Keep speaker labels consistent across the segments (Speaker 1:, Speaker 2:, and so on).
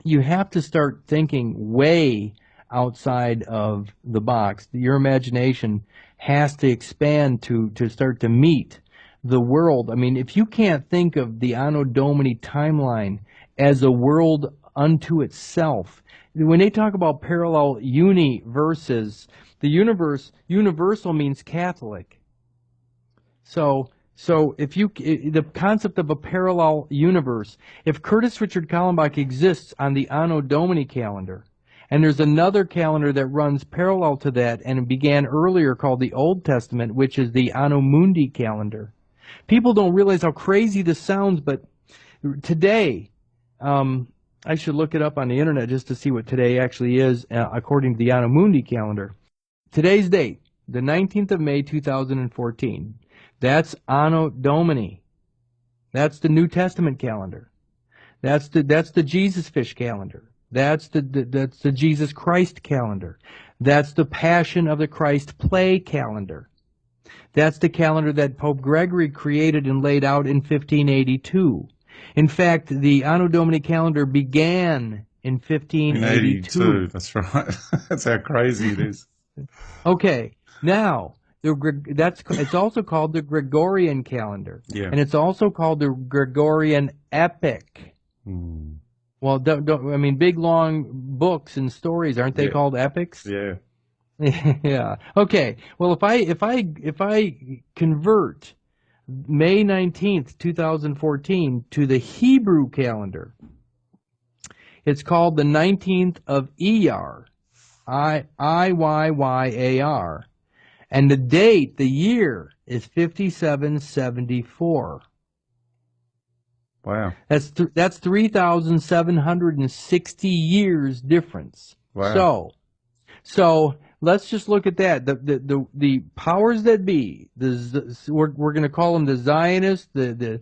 Speaker 1: you have to start thinking way outside of the box. Your imagination has to expand to start to meet the world. I mean, if you can't think of the Anno Domini timeline as a world unto itself, when they talk about parallel universes, the universal means Catholic. So if the concept of a parallel universe, if Curtis Richard Kallenbach exists on the Anno Domini calendar, and there's another calendar that runs parallel to that and it began earlier called the Old Testament, which is the Anno Mundi calendar. People don't realize how crazy this sounds, but today, I should look it up on the internet just to see what today actually is according to the Anno Mundi calendar. Today's date, the 19th of May, 2014. That's Anno Domini. That's the New Testament calendar. That's the Jesus Fish calendar. That's the Jesus Christ calendar. That's the Passion of the Christ play calendar. That's the calendar that Pope Gregory created and laid out in 1582. In fact, the Anno Domini calendar began in 1582.
Speaker 2: That's right. That's how crazy it is.
Speaker 1: Okay, now it's also called the Gregorian calendar,
Speaker 2: Yeah.
Speaker 1: and it's also called the Gregorian epic.
Speaker 2: Mm.
Speaker 1: Well, I mean, big long books and stories, aren't they called epics?
Speaker 2: Yeah.
Speaker 1: Yeah. Okay. Well, if I convert May 19th, 2014 to the Hebrew calendar, it's called the 19th of Iyar, Iyyar, and the date, the year, is 5774.
Speaker 2: Wow.
Speaker 1: That's 3,760 years difference.
Speaker 2: Wow.
Speaker 1: So let's just look at that. The powers that be, we're going to call them the Zionists, the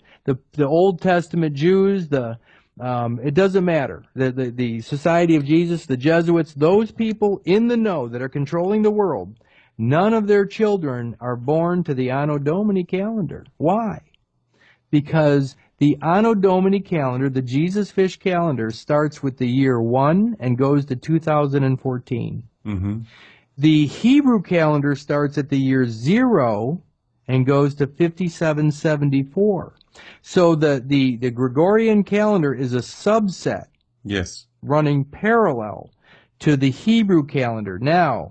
Speaker 1: Old Testament Jews, it doesn't matter. The Society of Jesus, the Jesuits, those people in the know that are controlling the world, none of their children are born to the Anno Domini calendar. Why? Because the Anno Domini calendar, the Jesus Fish calendar, starts with the year 1 and goes to 2014.
Speaker 2: Mm-hmm.
Speaker 1: The Hebrew calendar starts at the year 0 and goes to 5774. So the Gregorian calendar is a subset.
Speaker 2: Yes.
Speaker 1: Running parallel to the Hebrew calendar. Now,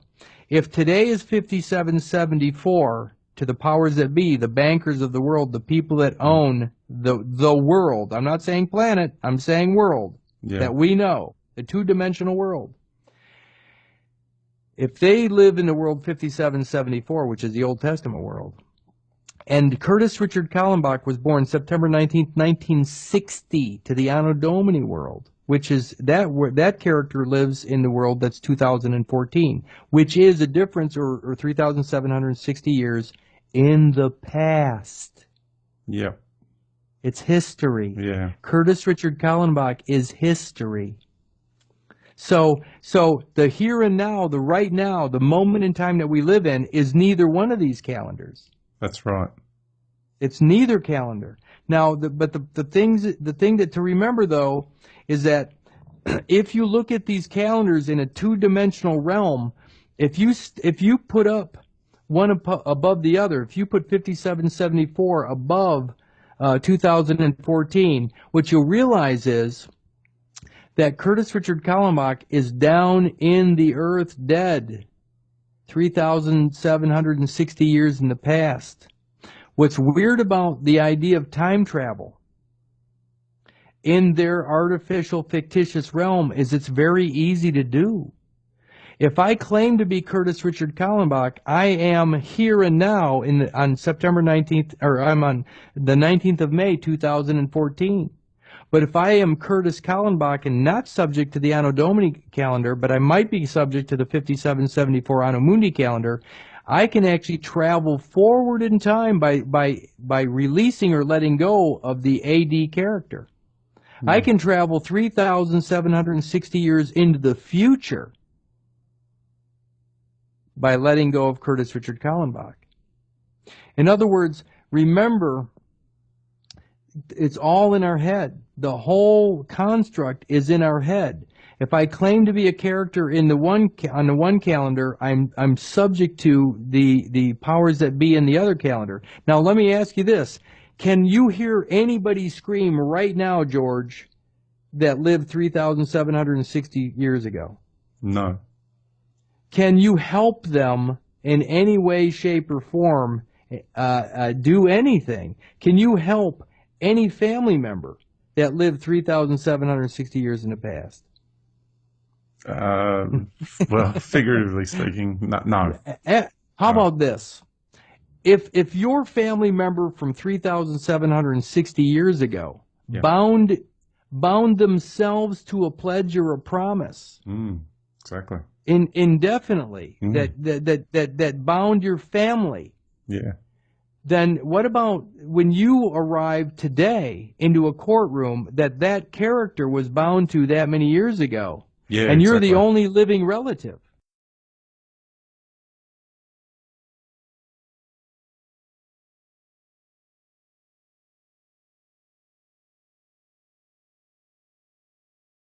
Speaker 1: if today is 5774, to the powers that be, the bankers of the world, the people that own the world, I'm not saying planet, I'm saying world, that we know, the two-dimensional world. If they live in the world 5774, which is the Old Testament world, and Curtis Richard Kallenbach was born September 19th, 1960, to the Anno Domini world, which is that character lives in the world that's 2014, which is a difference or 3,760 years in the past.
Speaker 2: Yeah.
Speaker 1: It's history.
Speaker 2: Yeah.
Speaker 1: Curtis Richard Kallenbach is history. So the here and now, the right now, the moment in time that we live in is neither one of these calendars.
Speaker 2: That's right.
Speaker 1: It's neither calendar. Now, the thing that to remember though is that if you look at these calendars in a two-dimensional realm, if you put up one above the other, if you put 5774 above 2014, what you'll realize is that Curtis Richard Kallenbach is down in the earth dead, 3,760 years in the past. What's weird about the idea of time travel in their artificial, fictitious realm is it's very easy to do. If I claim to be Curtis Richard Kallenbach, I am here and now on September 19th, or I'm on the 19th of May, 2014. But if I am Curtis Kallenbach and not subject to the Anno Domini calendar, but I might be subject to the 5774 Anno Mundi calendar, I can actually travel forward in time by releasing or letting go of the AD character. I can travel 3,760 years into the future by letting go of Curtis Richard Kallenbach. In other words, remember, It's all in our head. The whole construct is in our head. If I claim to be a character in on the one calendar, I'm subject to the powers that be in the other calendar. Now let me ask you this. Can you hear anybody scream right now, George, that lived 3,760 years ago?
Speaker 2: No.
Speaker 1: Can you help them in any way, shape, or form do anything? Can you help any family member that lived 3,760 years in the past?
Speaker 2: Well, figuratively speaking, no.
Speaker 1: How about this? If your family member from 3,760 years ago
Speaker 2: Yeah.
Speaker 1: bound themselves to a pledge or a promise
Speaker 2: Exactly.
Speaker 1: indefinitely that bound your family,
Speaker 2: Yeah.
Speaker 1: then what about when you arrive today into a courtroom that character was bound to that many years ago?
Speaker 2: Yeah.
Speaker 1: And you're
Speaker 2: exactly.
Speaker 1: the only living relative.